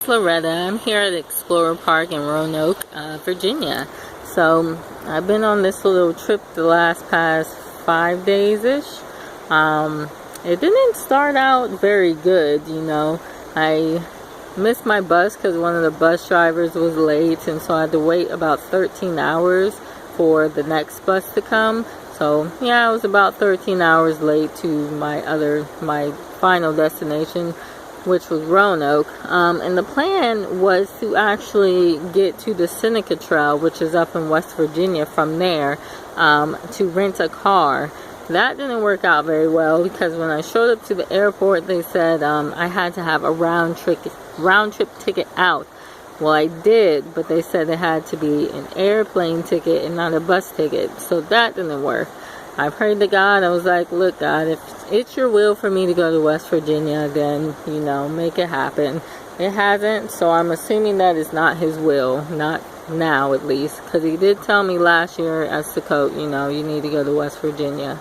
Loretta. I'm here at Explorer Park in Roanoke, Virginia. So I've been on this little trip the past 5 days-ish. It didn't start out very good, you know. I missed my bus because one of the bus drivers was late, and so I had to wait about 13 hours for the next bus to come. So yeah, I was about 13 hours late to my final destination, which was Roanoke. And the plan was to actually get to the Seneca Trail, which is up in West Virginia, from there, to rent a car. That didn't work out very well because when I showed up to the airport, they said I had to have a round trip ticket out. Well, I did, but they said it had to be an airplane ticket and not a bus ticket, so that didn't work. I prayed to God. I was like, look, God, if it's your will for me to go to West Virginia, then, you know, make it happen. It hasn't, so I'm assuming that is not his will, not now at least, because he did tell me last year as the coach, you know, you need to go to West Virginia.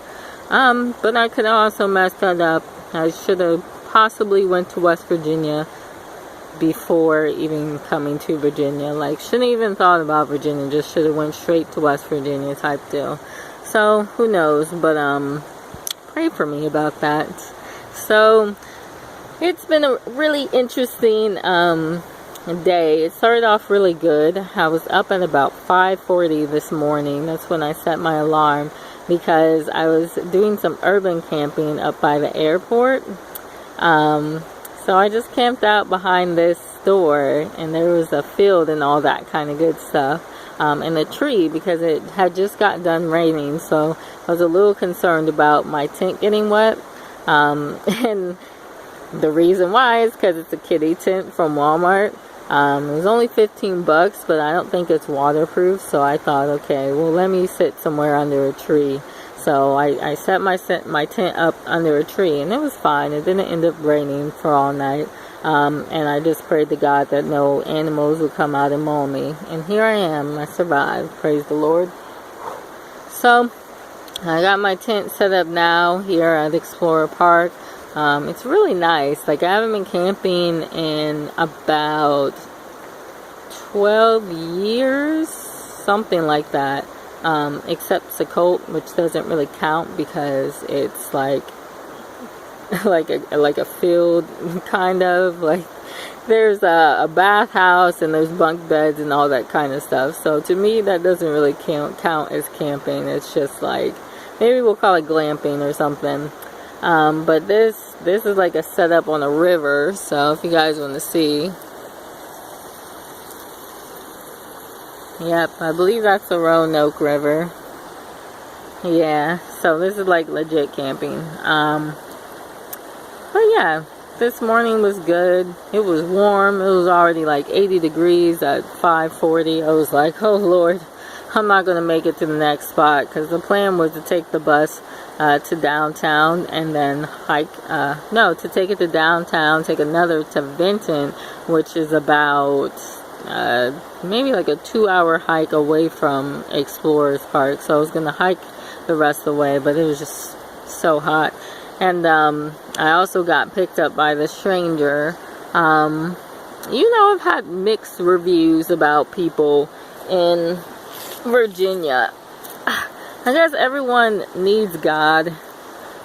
But I could also mess that up. I should have possibly went to West Virginia before even coming to Virginia. Like, shouldn't even thought about Virginia, just should have went straight to West Virginia type deal. So who knows, but pray for me about that. So it's been a really interesting day. It started off really good. I was up at about 5:40 this morning. That's when I set my alarm, because I was doing some urban camping up by the airport. So I just camped out behind this store, and there was a field and all that kind of good stuff, and a tree, because it had just got done raining, so I was a little concerned about my tent getting wet. And the reason why is because it's a kitty tent from Walmart. It was only $15, but I don't think it's waterproof, so I thought, okay, well, let me sit somewhere under a tree. So I set my tent up under a tree, and it was fine. It didn't end up raining for all night. And I just prayed to God that no animals would come out and maul me. And here I am. I survived. Praise the Lord. So I got my tent set up now here at Explorer Park. It's really nice. Like, I haven't been camping in about 12 years, something like that. Except Sukkot, which doesn't really count because it's like a field, kind of. Like, there's a bathhouse and there's bunk beds and all that kind of stuff. So to me, that doesn't really count as camping. It's just like, maybe we'll call it glamping or something. But this is like a setup on a river. So if you guys want to see. Yep, I believe that's the Roanoke River. Yeah, so this is like legit camping. But yeah, this morning was good. It was warm. It was already like 80 degrees at 5:40. I was like, oh Lord, I'm not going to make it to the next spot, because the plan was to take the bus to downtown and then to take it to downtown, take another to Vinton, which is about maybe like a 2-hour hike away from Explorers Park. So I was going to hike the rest of the way, but it was just so hot. And I also got picked up by the stranger. You know, I've had mixed reviews about people in Virginia. I guess everyone needs God.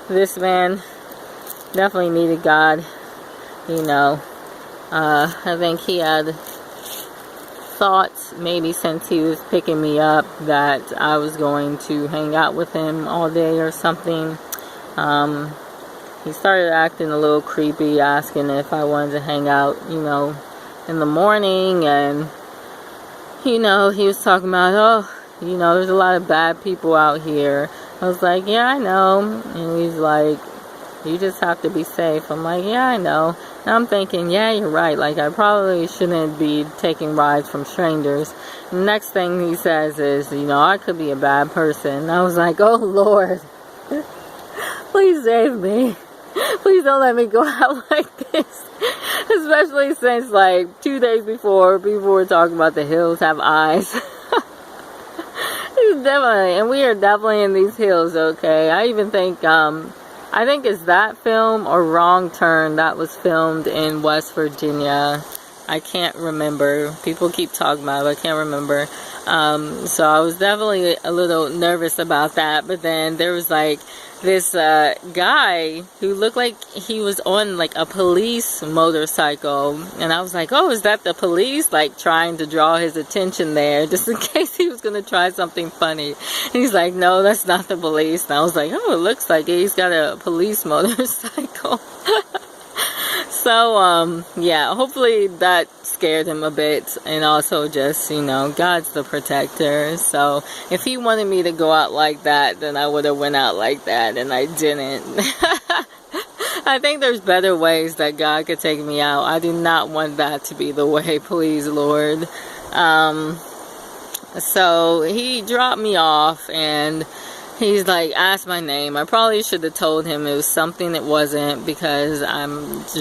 This man definitely needed God. You know, I think he had thoughts, maybe since he was picking me up, that I was going to hang out with him all day or something. He started acting a little creepy, asking if I wanted to hang out, you know, in the morning. And, you know, he was talking about, oh, you know, there's a lot of bad people out here. I was like, yeah, I know. And he's like, you just have to be safe. I'm like, yeah, I know. And I'm thinking, yeah, you're right. Like, I probably shouldn't be taking rides from strangers. The next thing he says is, you know, I could be a bad person. And I was like, oh Lord, please save me. Please don't let me go out like this. Especially since, like, 2 days before, people were talking about the hills have eyes. Definitely, and we are definitely in these hills, okay? I even think, I think it's that film or Wrong Turn that was filmed in West Virginia. I can't remember. People keep talking about it, but I can't remember. So I was definitely a little nervous about that. But then there was like this guy who looked like he was on like a police motorcycle, and I was like, oh, is that the police? Like trying to draw his attention there just in case he was gonna try something funny. And he's like, no, that's not the police. And I was like, oh, it looks like it. He's got a police motorcycle. So yeah, hopefully that scared him a bit, and also just, you know, God's the protector. So if he wanted me to go out like that, then I would have went out like that, and I didn't. I think there's better ways that God could take me out. I do not want that to be the way, please, Lord. So he dropped me off, and he's like, asked my name. I probably should have told him it was something it wasn't, because I'm